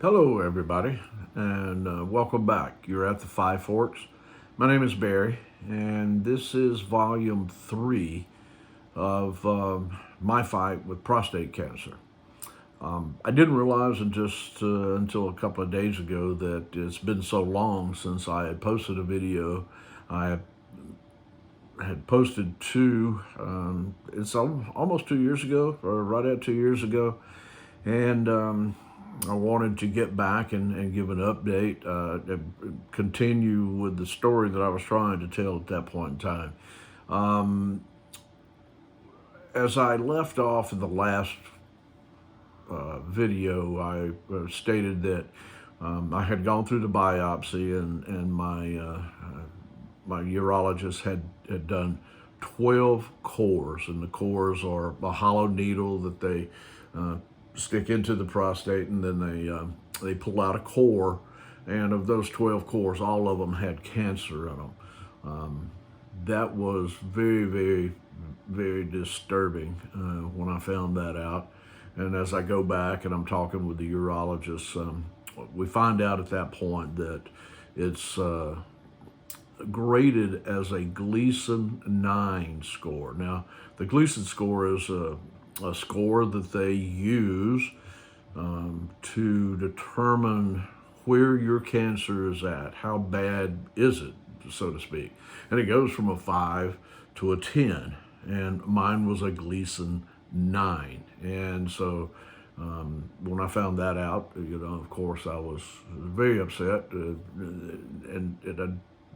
Hello, everybody, and welcome back. You're at the Five Forks. My name is Barry, and this is volume 3 of my fight with prostate cancer. I didn't realize until a couple of days ago that it's been so long since I had posted a video. I had posted two, it's almost 2 years ago, or right at 2 years ago, and I wanted to get back and give an update, continue with the story that I was trying to tell at that point in time. As I left off in the last video, I stated that I had gone through the biopsy, and my urologist had done 12 cores, and the cores are a hollow needle that they stick into the prostate, and then they pull out a core, and of those 12 cores, all of them had cancer in them. That was very, very, very disturbing when I found that out. And as I go back and I'm talking with the urologist, we find out at that point that it's graded as a Gleason 9 score. Now, the Gleason score is a score that they use to determine where your cancer is at. How bad is it, so to speak? And it goes from a 5 to a 10. And mine was a Gleason 9. And so when I found that out, of course, I was very upset. And I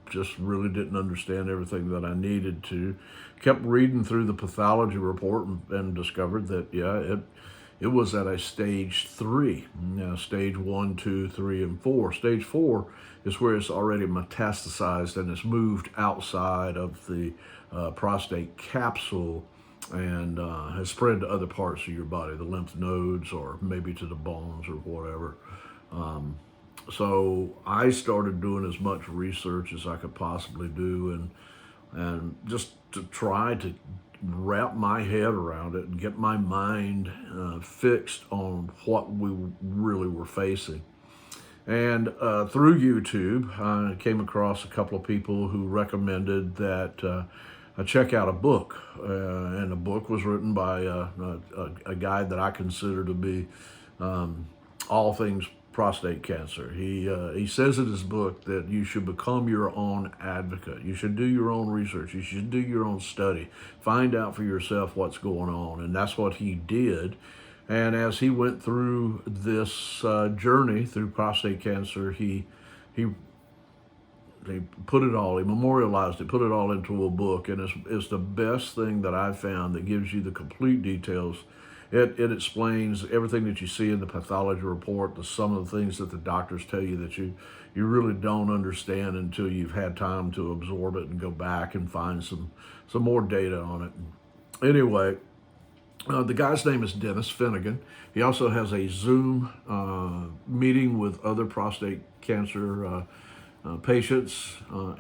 just really didn't understand everything that I needed to. Kept reading through the pathology report and discovered that, it was at a stage 3. Stage 1, 2, 3, and 4. Stage 4 is where it's already metastasized and it's moved outside of the prostate capsule and has spread to other parts of your body, the lymph nodes or maybe to the bones or whatever. So I started doing as much research as I could possibly do, and just to try to wrap my head around it and get my mind fixed on what we really were facing. And through YouTube, I came across a couple of people who recommended that I check out a book. And the book was written by a guy that I consider to be all things prostate cancer. He says in his book that you should become your own advocate. You should do your own research. You should do your own study. Find out for yourself what's going on. And that's what he did. And as he went through this journey through prostate cancer, he put it all, he memorialized it, put it all into a book, and it's the best thing that I've found that gives you the complete details. It explains everything that you see in the pathology report, some of the things that the doctors tell you that you really don't understand until you've had time to absorb it and go back and find some more data on it. Anyway, the guy's name is Dennis Finnegan. He also has a Zoom meeting with other prostate cancer patients I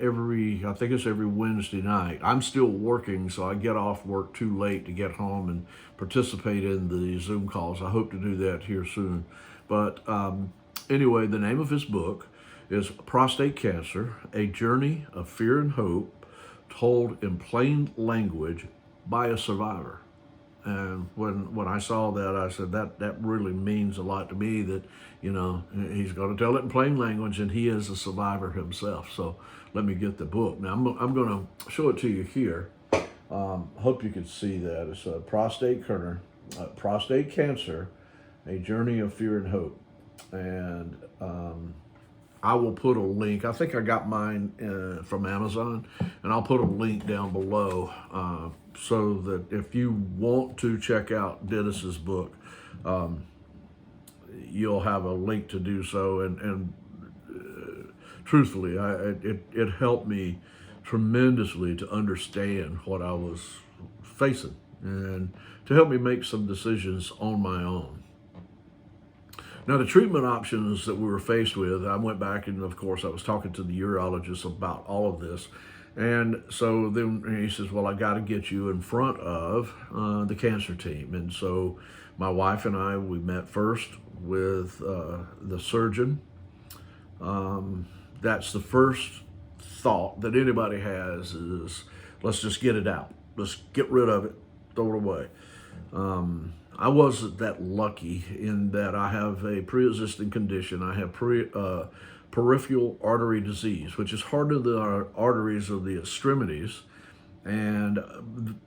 think it's every Wednesday night. I'm still working, so I get off work too late to get home and participate in the Zoom calls. I hope to do that here soon. But anyway, the name of his book is Prostate Cancer, A Journey of Fear and Hope, Told in Plain Language by a Survivor. And when I saw that, I said, that really means a lot to me, that, he's going to tell it in plain language, and he is a survivor himself. So let me get the book. Now, I'm going to show it to you here. Hope you can see that. It's Prostate Cancer, A Journey of Fear and Hope. And I will put a link. I think I got mine from Amazon, and I'll put a link down below so that if you want to check out Dennis's book, you'll have a link to do so. And truthfully, it helped me tremendously to understand what I was facing and to help me make some decisions on my own. Now, the treatment options that we were faced with, I went back and, of course, I was talking to the urologist about all of this. And so then he says, well, I got to get you in front of the cancer team. And so My wife and I, we met first with the surgeon. That's the first thought that anybody has is, let's just get it out. Let's get rid of it, throw it away. I wasn't that lucky in that I have a pre-existing condition. I have peripheral artery disease, which is harder than our arteries of the extremities and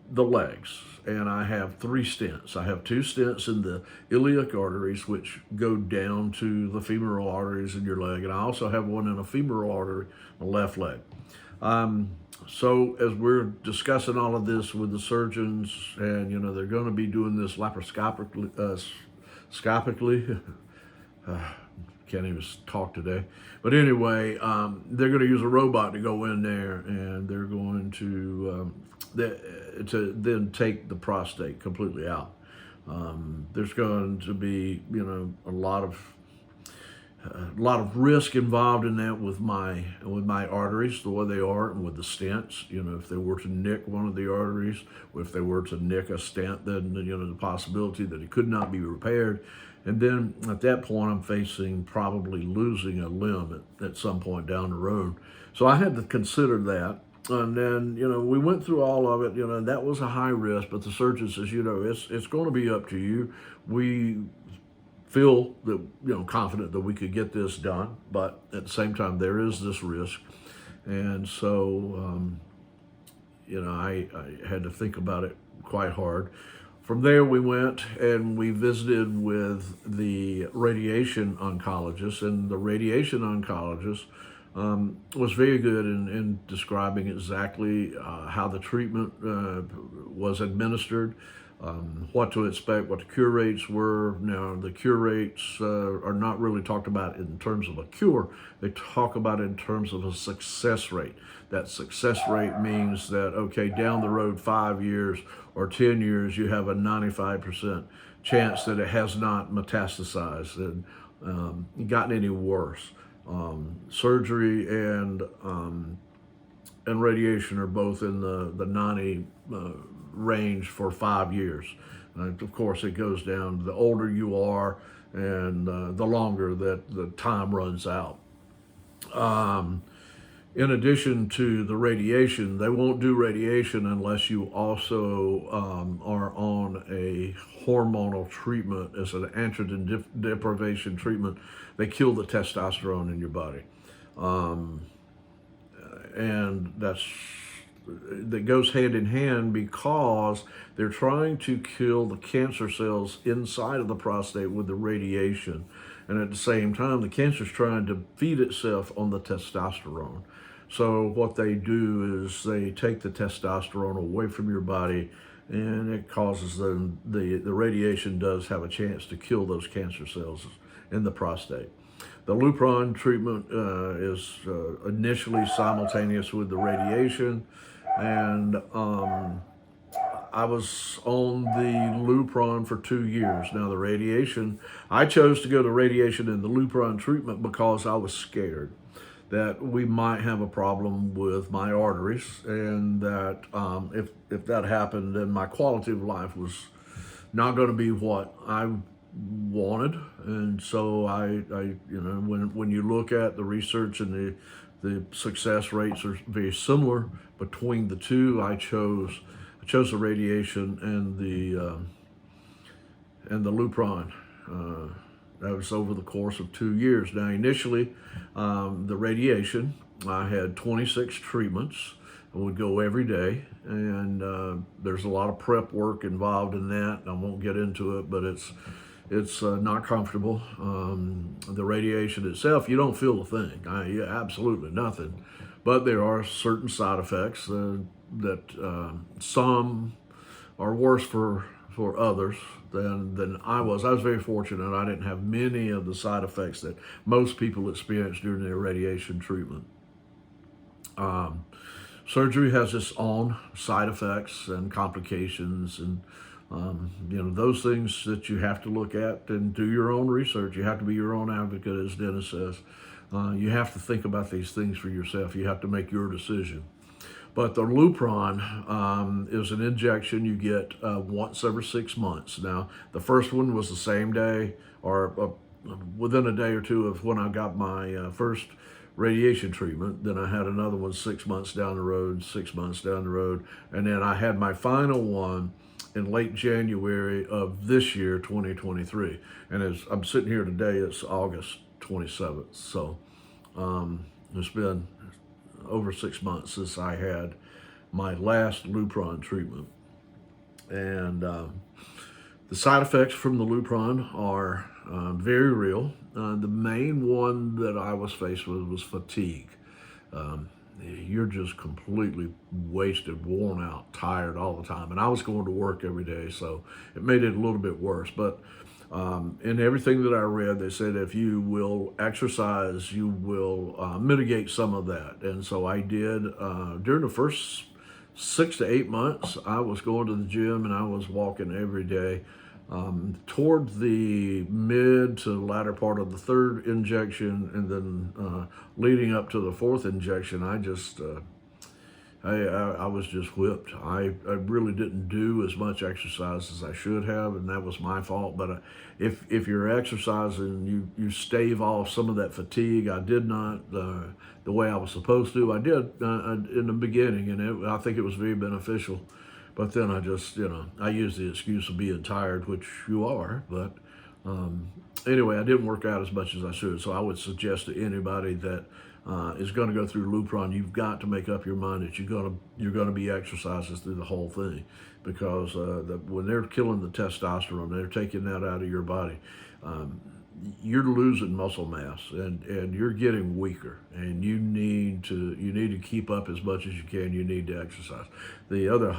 the legs. And I have 3 stents. I have 2 stents in the iliac arteries, which go down to the femoral arteries in your leg. And I also have one in a femoral artery, my left leg. So as we're discussing all of this with the surgeons, and they're going to be doing this laparoscopically, can't even talk today. But anyway, they're going to use a robot to go in there, and they're going to then take the prostate completely out. There's going to be a lot of risk involved in that with my arteries, the way they are, and with the stents. If they were to nick one of the arteries, or if they were to nick a stent, then the possibility that it could not be repaired. And then at that point, I'm facing probably losing a limb at some point down the road. So I had to consider that. And then, we went through all of it, that was a high risk, but the surgeon says, it's going to be up to you. We feel that, confident that we could get this done, but at the same time, there is this risk. And so, I had to think about it quite hard. From there, we went and we visited with the radiation oncologist, and the radiation oncologist was very good in describing exactly how the treatment was administered, what to expect, what the cure rates were. Now, the cure rates are not really talked about in terms of a cure. They talk about it in terms of a success rate. That success rate means that, okay, down the road 5 years or 10 years, you have a 95% chance that it has not metastasized and gotten any worse. Surgery and radiation are both in the 90 range for 5 years. Of course, it goes down the older you are and the longer that the time runs out. In addition to the radiation, they won't do radiation unless you also are on a hormonal treatment as an androgen deprivation treatment. They kill the testosterone in your body. And that goes hand in hand because they're trying to kill the cancer cells inside of the prostate with the radiation. And at the same time, the cancer's trying to feed itself on the testosterone. So what they do is they take the testosterone away from your body, and it causes them, the radiation does have a chance to kill those cancer cells in the prostate. The Lupron treatment is initially simultaneous with the radiation, and I was on the Lupron for 2 years. Now the radiation, I chose to go to radiation and the Lupron treatment because I was scared that we might have a problem with my arteries, and that if that happened, then my quality of life was not going to be what I wanted. And so when you look at the research and the success rates are very similar between the two, I chose the radiation and the Lupron. That was over the course of 2 years. Now, initially, the radiation, I had 26 treatments. I would go every day, and there's a lot of prep work involved in that. I won't get into it, but it's not comfortable. The radiation itself, you don't feel a thing. Absolutely nothing. But there are certain side effects that some are worse for others than I was. I was very fortunate. I didn't have many of the side effects that most people experience during their radiation treatment. Surgery has its own side effects and complications, and those things that you have to look at and do your own research. You have to be your own advocate, as Dennis says. You have to think about these things for yourself. You have to make your decision. But the Lupron is an injection you get once every 6 months. Now, the first one was the same day or within a day or two of when I got my first radiation treatment. Then I had another one 6 months down the road, 6 months down the road. And then I had my final one in late January of this year, 2023. And as I'm sitting here today, it's August 27th. So it's been over 6 months since I had my last Lupron treatment. And the side effects from the Lupron are very real. The main one that I was faced with was fatigue. You're just completely wasted, worn out, tired all the time. And I was going to work every day, so it made it a little bit worse. But in everything that I read, they said if you will exercise, you will mitigate some of that. And so I did. During the first 6 to 8 months, I was going to the gym and I was walking every day. Toward the mid to latter part of the third injection, and then leading up to the fourth injection, I was just whipped. I really didn't do as much exercise as I should have, and that was my fault. But if you're exercising, you stave off some of that fatigue. I did not the way I was supposed to. I did in the beginning, and I think it was very beneficial. But then I just, I used the excuse of being tired, which you are. But anyway, I didn't work out as much as I should. So I would suggest to anybody that is going to go through Lupron, you've got to make up your mind that you're going to be exercising through the whole thing, because when they're killing the testosterone, they're taking that out of your body. You're losing muscle mass and you're getting weaker, and you need to keep up as much as you can. You need to exercise. The other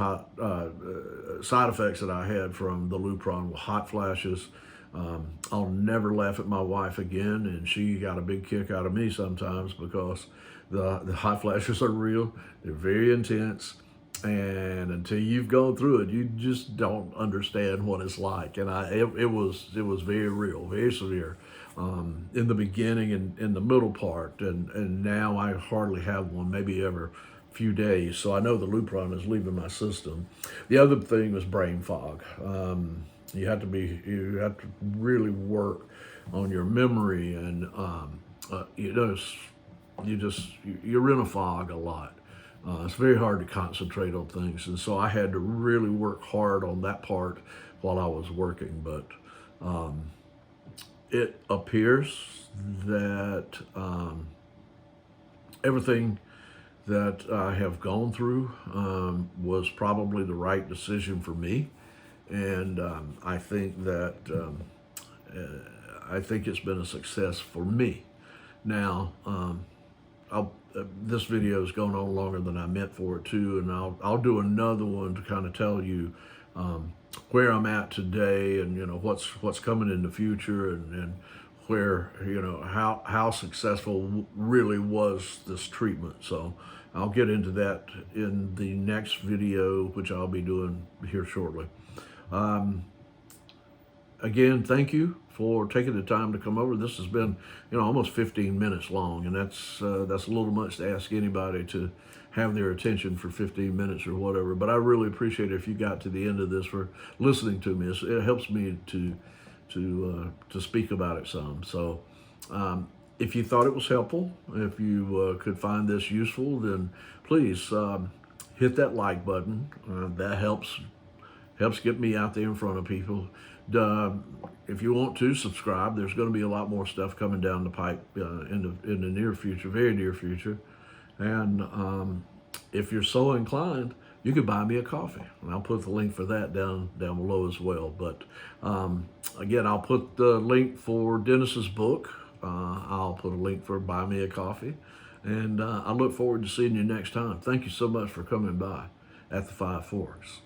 side effects that I had from the Lupron were hot flashes. I'll never laugh at my wife again, and she got a big kick out of me sometimes because the hot flashes are real. They're very intense. And until you've gone through it, you just don't understand what it's like. And it was very real, very severe in the beginning and in the middle part. And now I hardly have one, maybe every few days. So I know the Lupron is leaving my system. The other thing was brain fog. You have to really work on your memory, and you're in a fog a lot. It's very hard to concentrate on things, and so I had to really work hard on that part while I was working. But it appears that everything that I have gone through was probably the right decision for me, and I think that it's been a success for me. Now, this video is going on longer than I meant for it to, and I'll do another one to kind of tell you where I'm at today, and what's coming in the future, and where how successful really was this treatment. So I'll get into that in the next video, which I'll be doing here shortly. Again, thank you for taking the time to come over. This has been, almost 15 minutes long, and that's a little much to ask anybody to have their attention for 15 minutes or whatever. But I really appreciate it if you got to the end of this, for listening to me. It helps me to speak about it some. So, if you thought it was helpful, if you could find this useful, then please hit that like button. That helps get me out there in front of people. If you want to subscribe, there's going to be a lot more stuff coming down the pipe in the near future, very near future. And if you're so inclined, you could buy me a coffee, and I'll put the link for that down below as well. But again, I'll put the link for Dennis's book. I'll put a link for Buy Me a Coffee, and I look forward to seeing you next time. Thank you so much for coming by at the Five Forks.